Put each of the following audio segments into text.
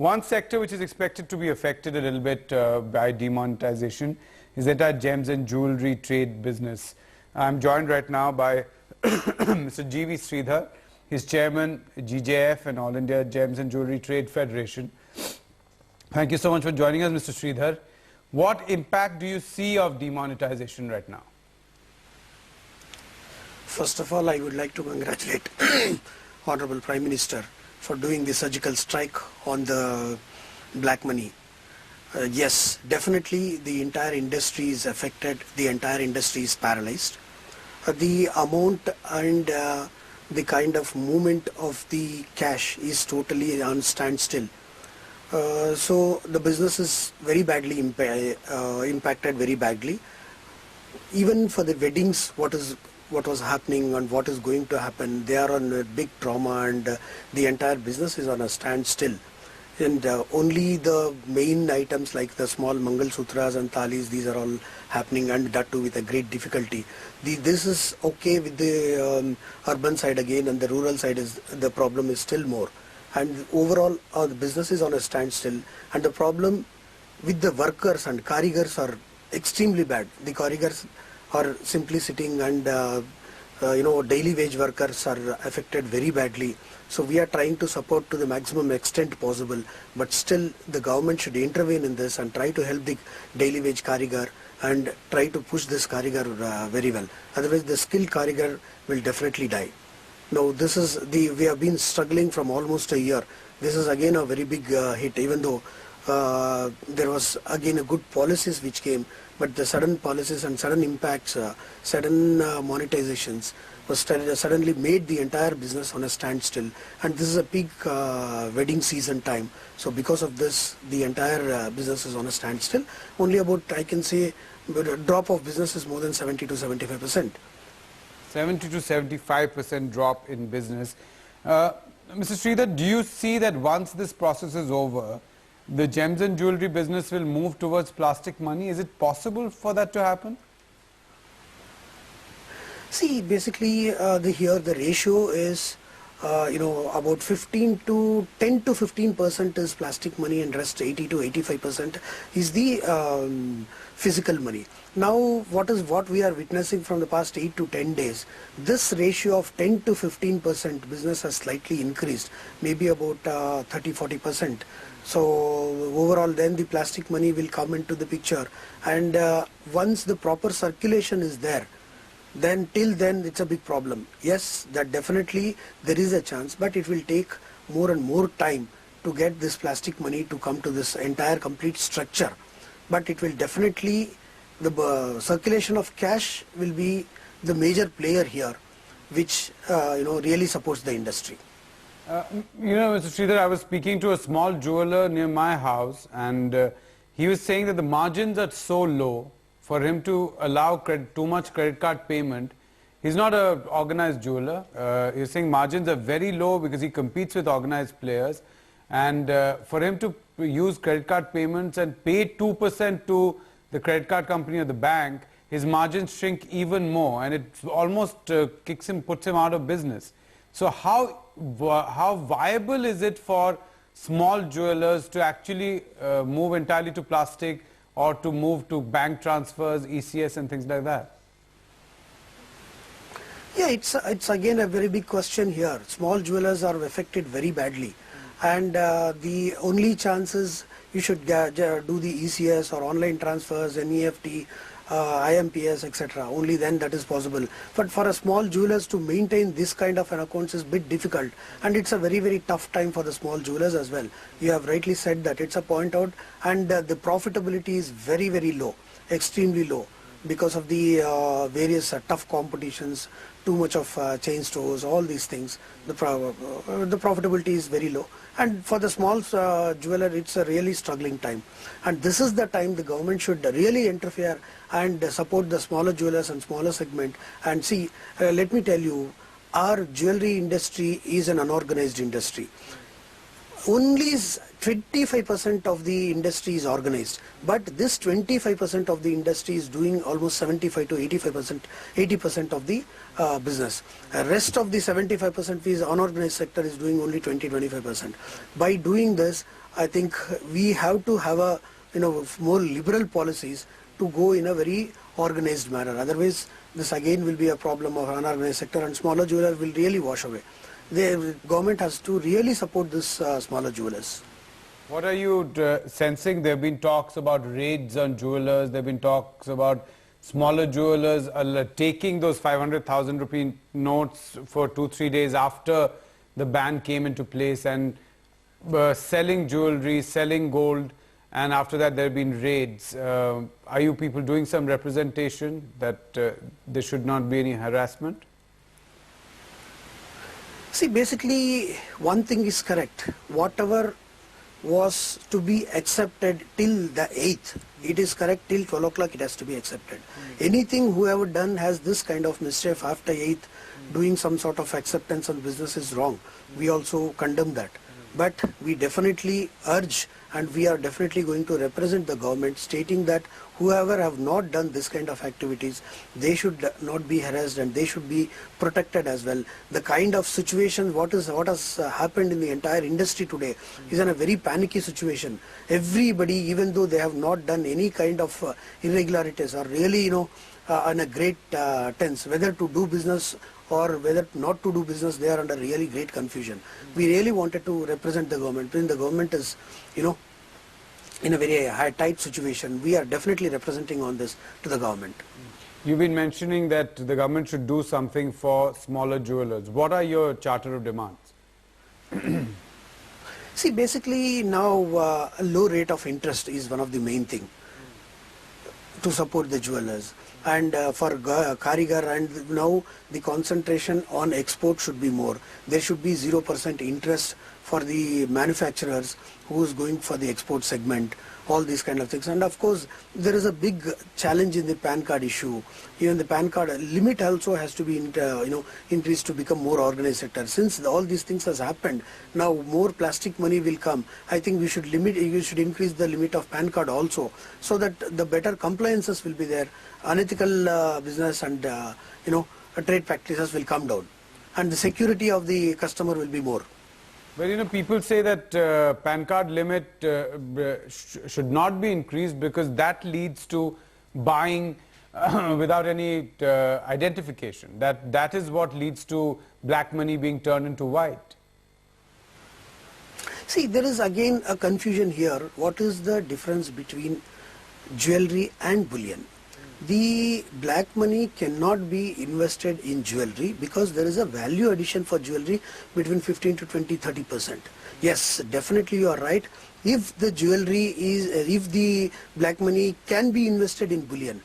One sector which is expected to be affected a little bit by demonetization is that gems and jewellery trade business. I'm joined right now by Mr. V Sreedhar. He's chairman GJF and All India Gems and Jewellery Trade Federation. Thank you so much for joining us, Mr. Sreedhar. What impact do you see of demonetization right now? First of all, I would like to congratulate Honorable Prime Minister for doing the surgical strike on the black money. Yes, definitely the entire industry is affected, the entire industry is paralyzed. The amount and the kind of movement of the cash is totally on standstill. So the business is very badly impacted very badly. Even for the weddings, what was happening and what is going to happen, they are on a big trauma, and the entire business is on a standstill. And only the main items like the small Mangal Sutras and Thalis, these are all happening, and that too with a great difficulty. This is okay with the urban side again, and the rural side the problem is still more. And overall the business is on a standstill, and the problem with the workers and karigars are extremely bad. The karigars are simply sitting, and daily wage workers are affected very badly. So we are trying to support to the maximum extent possible, but still the government should intervene in this and try to help the daily wage karigar and try to push this karigar very well. Otherwise the skilled karigar will definitely die. Now we have been struggling from almost a year. This is again a very big hit, even though there was again a good policies which came, but the sudden policies and sudden impacts, sudden monetizations was suddenly made the entire business on a standstill. And this is a peak wedding season time. So because of this, the entire business is on a standstill. Only about, I can say, a drop of business is more than 70 to 75%. 70 to 75% drop in business. Mr. Sreedhar, do you see that once this process is over, the gems and jewellery business will move towards plastic money? Is it possible for that to happen? See, basically here the ratio is about 10 to 15% is plastic money, and rest 80 to 85% is the physical money. Now what we are witnessing from the past 8 to 10 days, this ratio of 10 to 15% business has slightly increased, maybe about 30-40%. So overall then the plastic money will come into the picture, and once the proper circulation is there, then till then it's a big problem. Yes, that definitely there is a chance, but it will take more and more time to get this plastic money to come to this entire complete structure. But it will definitely, the circulation of cash will be the major player here, which really supports the industry. Mr. Sreedhar, I was speaking to a small jeweler near my house, and he was saying that the margins are so low for him to allow too much credit card payment. He's not an organized jeweler. He's saying margins are very low because he competes with organized players, and for him to use credit card payments and pay 2% to the credit card company or the bank, his margins shrink even more, and it almost puts him out of business. So how viable is it for small jewelers to actually move entirely to plastic, or to move to bank transfers, ECS and things like that? Yeah, it's again a very big question here. Small jewelers are affected very badly, and the only chances you should do the ECS or online transfers, NEFT, IMPS, etc. Only then that is possible. But for a small jewelers to maintain this kind of an accounts is a bit difficult, and it's a very, very tough time for the small jewelers as well. You have rightly said that it's a point out, and the profitability is very, very low, extremely low, because of the various tough competitions, too much of chain stores, all these things. The profitability is very low, and for the small jeweler it's a really struggling time, and this is the time the government should really interfere and support the smaller jewelers and smaller segment. And see, let me tell you, our jewelry industry is an unorganized industry. only 25% of the industry is organized, but this 25% of the industry is doing almost 75 to 80% of the business. Rest of the 75% is unorganized sector is doing only 20-25%. By doing this, I think we have to have a more liberal policies to go in a very organized manner. Otherwise, this again will be a problem of unorganized sector, and smaller jewelers will really wash away. The government has to really support this smaller jewelers. What are you sensing? There have been talks about raids on jewelers. There have been talks about smaller jewelers taking those 500,000 rupee notes for 2-3 days after the ban came into place and selling jewelry, selling gold, and after that there have been raids. Are you people doing some representation that there should not be any harassment? See, basically one thing is correct. Whatever was to be accepted till the 8th, it is correct. Till 12 o'clock it has to be accepted. Anything whoever done has this kind of mischief after 8th, doing some sort of acceptance on business is wrong. We also condemn that. But we definitely urge, and we are definitely going to represent the government, stating that whoever have not done this kind of activities, they should not be harassed and they should be protected as well. The kind of situation what has happened in the entire industry today is in a very panicky situation. Everybody, even though they have not done any kind of irregularities, are really in a great tense, whether to do business or whether not to do business. They are under really great confusion. We really wanted to represent the government. When the government is, in a very tight situation, we are definitely representing on this to the government. You've been mentioning that the government should do something for smaller jewelers. What are your charter of demands? See, basically now a low rate of interest is one of the main thing to support the jewelers. And for Karigar, and now the concentration on export should be more. There should be 0% interest for the manufacturers who is going for the export segment, all these kind of things. And of course, there is a big challenge in the PAN card issue. Even the PAN card limit also has to be increased to become more organized sector. Since all these things has happened, now more plastic money will come. I think we should increase the limit of PAN card also, so that the better compliances will be there. Unethical business and trade practices will come down, and the security of the customer will be more. Well, people say that PAN card limit should not be increased because that leads to buying without any identification. That is what leads to black money being turned into white. See, there is again a confusion here. What is the difference between jewelry and bullion? The black money cannot be invested in jewelry because there is a value addition for jewelry between 15 to 20-30%. Yes, definitely you are right. If the jewelry is, if the black money can be invested in bullion.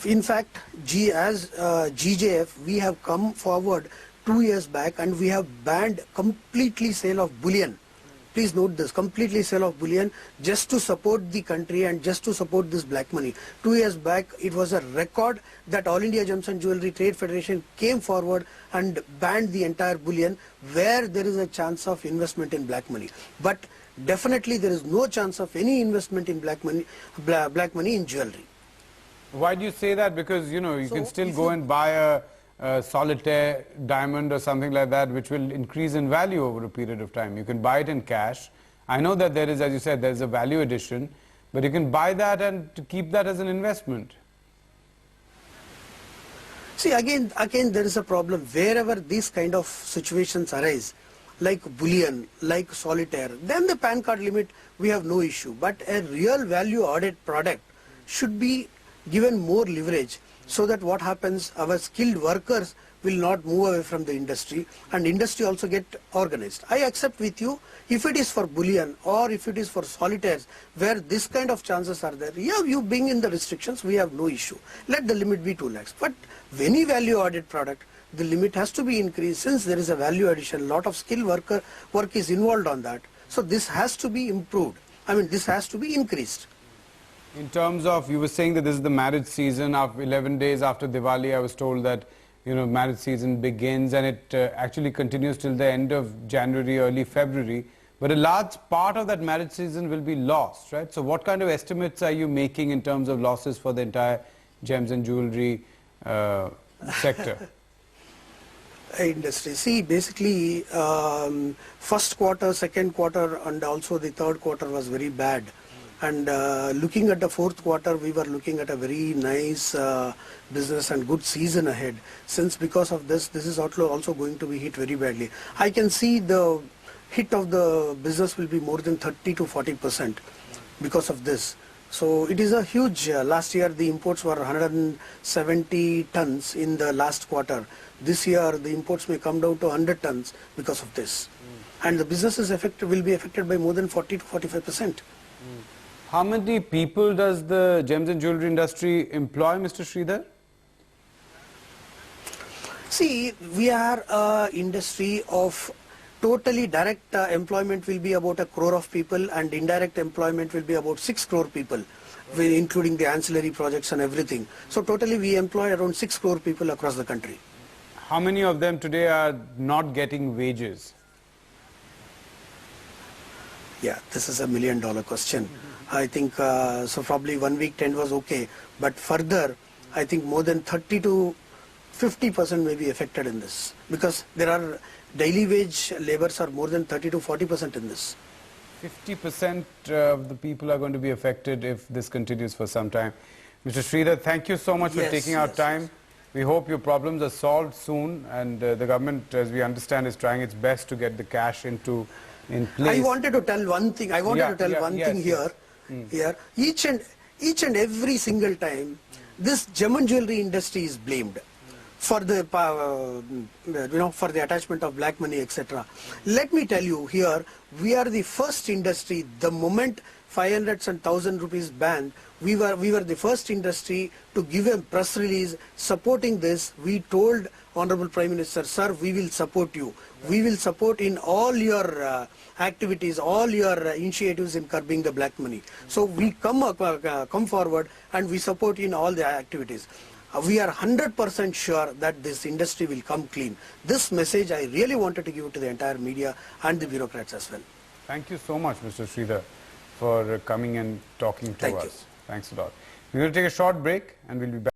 In fact, as GJF, we have come forward 2 years back and we have banned completely sale of bullion. Please note this, completely sale of bullion, just to support the country and just to support this black money. 2 years back, it was a record that All India Gems and Jewellery Trade Federation came forward and banned the entire bullion where there is a chance of investment in black money. But definitely there is no chance of any investment in black money in jewellery. Why do you say that? Because, you can still go and buy a solitaire diamond or something like that, which will increase in value over a period of time. You can buy it in cash. I know that there is, as you said, there is a value addition, but you can buy that and to keep that as an investment. See, again there is a problem. Wherever these kind of situations arise, like bullion, like solitaire, then the PAN card limit, we have no issue. But a real value added product should be given more leverage, so that what happens, our skilled workers will not move away from the industry and industry also get organized. I accept with you, if it is for bullion or if it is for solitaires where this kind of chances are there, yeah, you bring in the restrictions, we have no issue. Let the limit be 2 lakhs. But any value added product, the limit has to be increased. Since there is a value addition, lot of skilled work is involved on that. So this has to be improved. I mean, this has to be increased. In terms of, you were saying that this is the marriage season. After 11 days after Diwali, I was told that, marriage season begins and it actually continues till the end of January, early February. but a large part of that marriage season will be lost, right? So what kind of estimates are you making in terms of losses for the entire gems and jewellery sector? Industry. See, basically, first quarter, second quarter, and also the third quarter was very bad. And looking at the fourth quarter, we were looking at a very nice business and good season ahead. Since because of this is also going to be hit very badly. I can see the hit of the business will be more than 30 to 40% because of this. So it is a huge, last year the imports were 170 tons in the last quarter. This year the imports may come down to 100 tons because of this. And the business is will be affected by more than 40 to 45%. How many people does the gems and jewellery industry employ, Mr. Sreedhar? See, we are an industry of totally direct employment will be about 1 crore of people, and indirect employment will be about 6 crore people, including the ancillary projects and everything. So totally we employ around 6 crore people across the country. How many of them today are not getting wages? Yeah, this is $1 million question. I think so probably 1 week 10 was okay, but further I think more than 30 to 50% may be affected in this, because there are daily wage laborers are more than 30 to 40% in this. 50% of the people are going to be affected if this continues for some time. Mr. Sreedhar, thank you so much for taking our time. Yes. We hope your problems are solved soon, and the government, as we understand, is trying its best to get the cash in place. I wanted to tell one thing. I wanted to tell one thing here. Here, each and every single time, this gem and jewellery industry is blamed for the for the attachment of black money, etc. Let me tell you here, we are the first industry. The moment 500 and 1,000 rupees banned, we were the first industry to give a press release supporting this. We told Honorable Prime Minister, sir, we will support you. We will support in all your activities, all your initiatives in curbing the black money. So we come forward and we support in all the activities. We are 100% sure that this industry will come clean. This message I really wanted to give to the entire media and the bureaucrats as well. Thank you so much, Mr. Sreedhar, for coming and talking to us. Thanks a lot. We're going to take a short break and we'll be back.